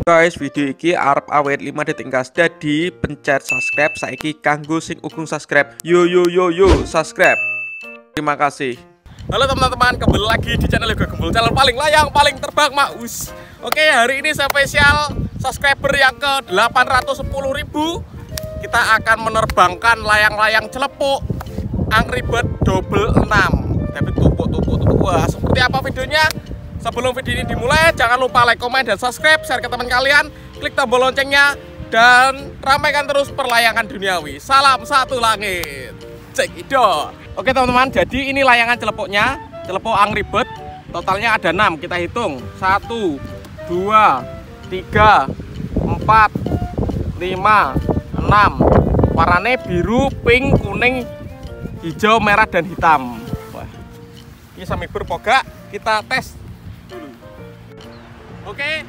Guys, video iki arep awet 5 detik gas. Jadi pencet subscribe saiki kanggo sing ugung subscribe. Yo subscribe. Terima kasih. Halo teman-teman, kembali lagi di channel Yoga Gembul, channel paling layang, paling terbang, Maus. Oke, hari ini spesial subscriber yang ke 810.000. Kita akan menerbangkan layang-layang celepuk Angry Bird double 6. Tapi tumpuk. Wah, seperti apa videonya? Sebelum video ini dimulai, jangan lupa like, komen, dan subscribe, share ke teman kalian, klik tombol loncengnya, dan ramaikan terus perlayangan duniawi. Salam satu langit. Cek itu. Oke teman-teman, jadi ini layangan celepuknya, celepuk Angry Bird. Totalnya ada 6, kita hitung. 1, 2, 3, 4, 5, 6. Warnanya biru, pink, kuning, hijau, merah, dan hitam. Wah, ini sami berpogak, kita tes dulu. Oke,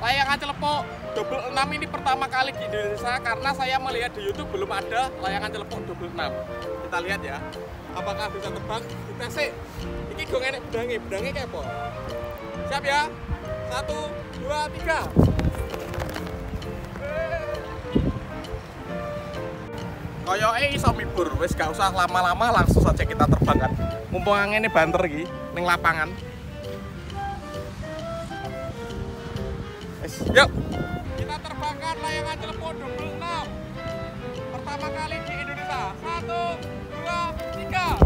layangan celepuk double 6 ini pertama kali di Indonesia, karena saya melihat di YouTube belum ada layangan celepuk double 6. Kita lihat ya, apakah bisa terbang. Kita sih, ini dong enek bedangnya kayak apa? Siap ya? 1, 2, 3. Koyoke iso mibur, wis gak usah lama-lama, langsung saja kita terbangkan. Mumpung angin ini banter iki ning lapangan. Yuk, kita terbangkan layangan celepuk double 6 pertama kali di Indonesia. 1, 2, 3.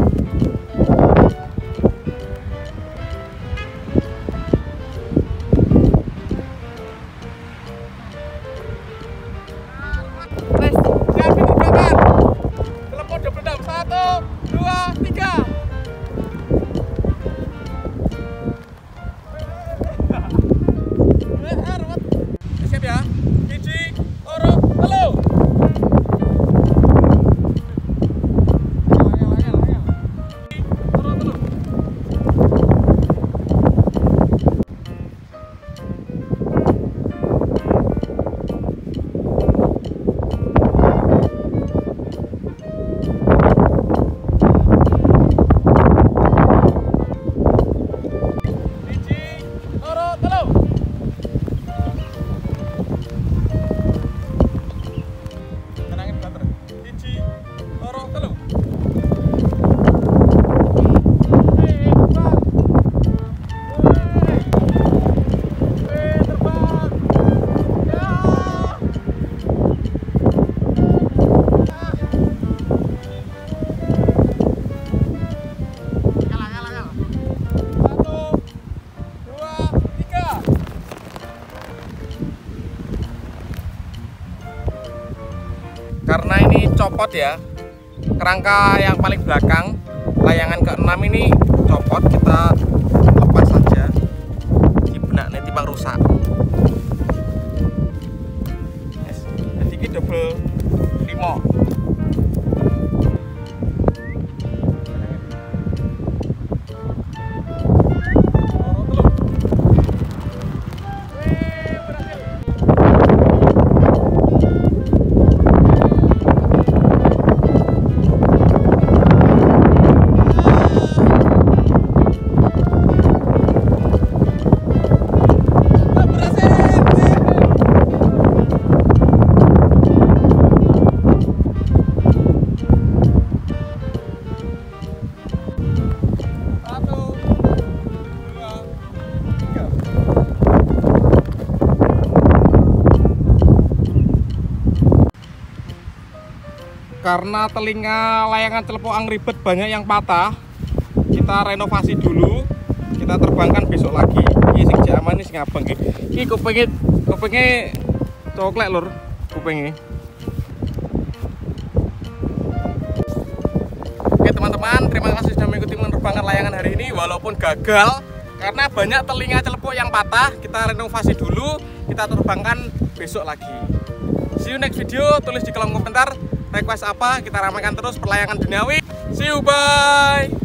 Siap diterbangkan. Celepuk double 6. 1, 2, 3. Siap ya, hiji, loro, telu. Karena ini copot ya, kerangka yang paling belakang layangan ke-6 ini copot, kita lepas saja. Ini benak nanti bang rusak. Jadi ini double 5. Karena telinga layangan celepuk Angry Bird banyak yang patah, kita renovasi dulu, kita terbangkan besok lagi. Ini sing jaman, ini sing abang. Ini kupingnya coklat lur, kupingnya. Oke teman-teman, terima kasih sudah mengikuti penerbangan layangan hari ini. Walaupun gagal karena banyak telinga celepuk yang patah, kita renovasi dulu, kita terbangkan besok lagi. See you next video, tulis di kolom komentar request apa, kita ramaikan terus perlayangan duniawi. See you, bye.